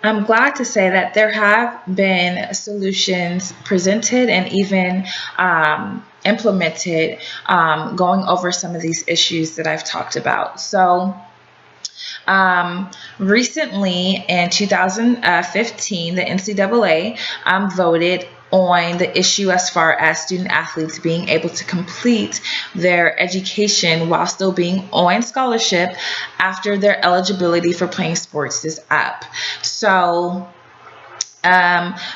I'm glad to say that there have been solutions presented and even implemented, going over some of these issues that I've talked about. So, recently in 2015, the NCAA voted on the issue as far as student athletes being able to complete their education while still being on scholarship after their eligibility for playing sports is up. So,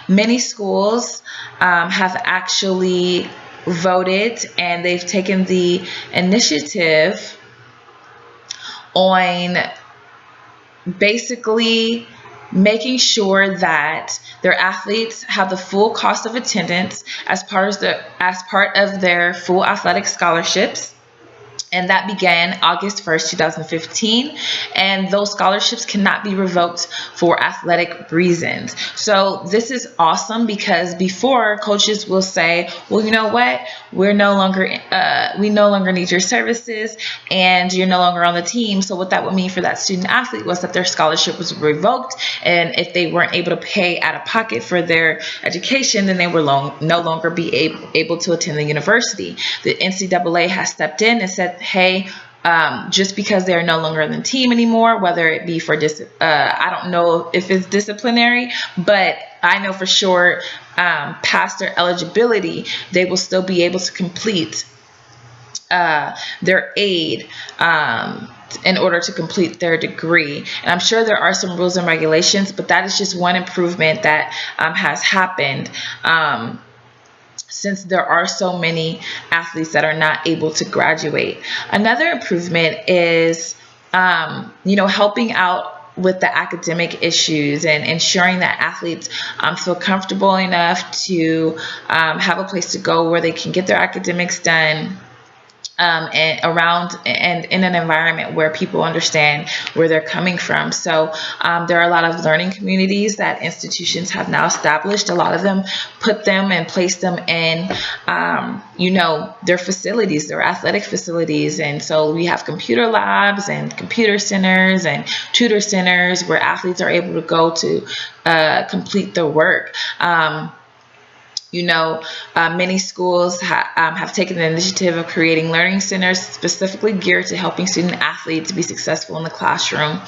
many schools have actually voted, and they've taken the initiative on basically making sure that their athletes have the full cost of attendance as part of their full athletic scholarships. And that began August 1st, 2015. And those scholarships cannot be revoked for athletic reasons. So this is awesome, because before, coaches will say, well, you know what? We no longer need your services, and you're no longer on the team. So what that would mean for that student athlete was that their scholarship was revoked. And if they weren't able to pay out of pocket for their education, then they were no longer be able to attend the university. The NCAA has stepped in and said, hey, just because they're no longer on the team anymore, whether it be for I don't know if it's disciplinary, but I know for sure past their eligibility, they will still be able to complete their aid in order to complete their degree. And I'm sure there are some rules and regulations, but that is just one improvement that has happened since there are so many athletes that are not able to graduate. Another improvement is, helping out with the academic issues and ensuring that athletes feel comfortable enough to have a place to go where they can get their academics done. And in an environment where people understand where they're coming from. So there are a lot of learning communities that institutions have now established. A lot of them put them and place them in, their facilities, their athletic facilities. And so we have computer labs and computer centers and tutor centers where athletes are able to go to complete their work. Many schools have taken the initiative of creating learning centers specifically geared to helping student athletes be successful in the classroom.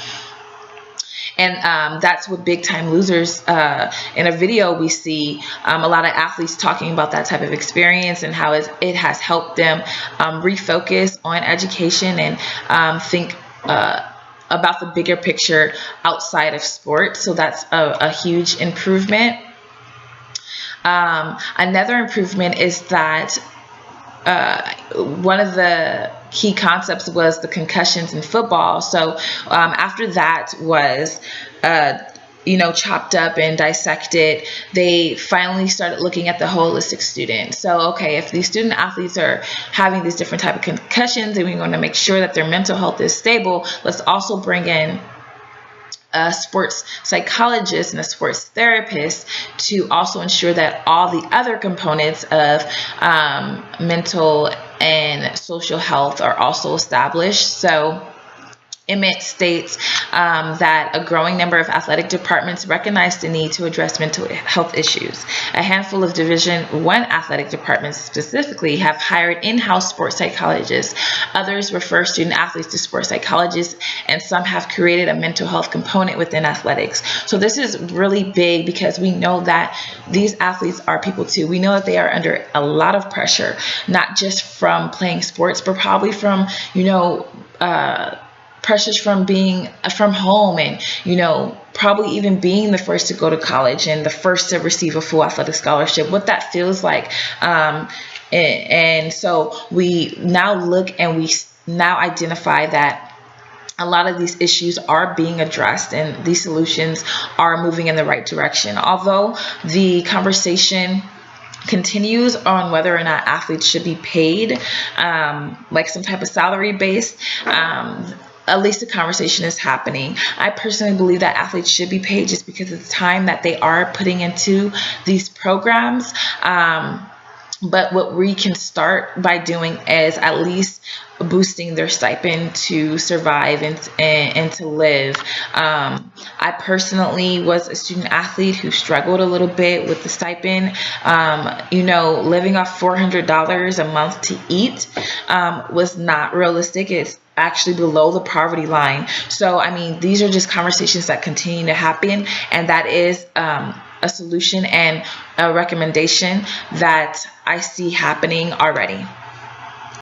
And that's what Big Time Losers, in a video we see a lot of athletes talking about that type of experience and how it has helped them refocus on education and think about the bigger picture outside of sports. So that's a huge improvement. Another improvement is that one of the key concepts was the concussions in football. So after that was chopped up and dissected, they finally started looking at the holistic student. So, okay, if these student athletes are having these different type of concussions and we want to make sure that their mental health is stable, let's also bring in a sports psychologist and a sports therapist to also ensure that all the other components of mental and social health are also established. So Emmett states that a growing number of athletic departments recognize the need to address mental health issues. A handful of Division I athletic departments specifically have hired in-house sports psychologists. Others refer student athletes to sports psychologists, and some have created a mental health component within athletics. So this is really big because we know that these athletes are people too. We know that they are under a lot of pressure, not just from playing sports, but probably from, pressures from being from home and, probably even being the first to go to college and the first to receive a full athletic scholarship, what that feels like. And so we now look and we now identify that a lot of these issues are being addressed and these solutions are moving in the right direction. Although the conversation continues on whether or not athletes should be paid, like some type of salary based, at least the conversation is happening. I personally believe that athletes should be paid just because of the time that they are putting into these programs. But what we can start by doing is at least boosting their stipend to survive and to live. I personally was a student athlete who struggled a little bit with the stipend. You know, living off $400 a month to eat was not realistic. It's actually below the poverty line. So, I mean, these are just conversations that continue to happen, and that is a solution and a recommendation that I see happening already.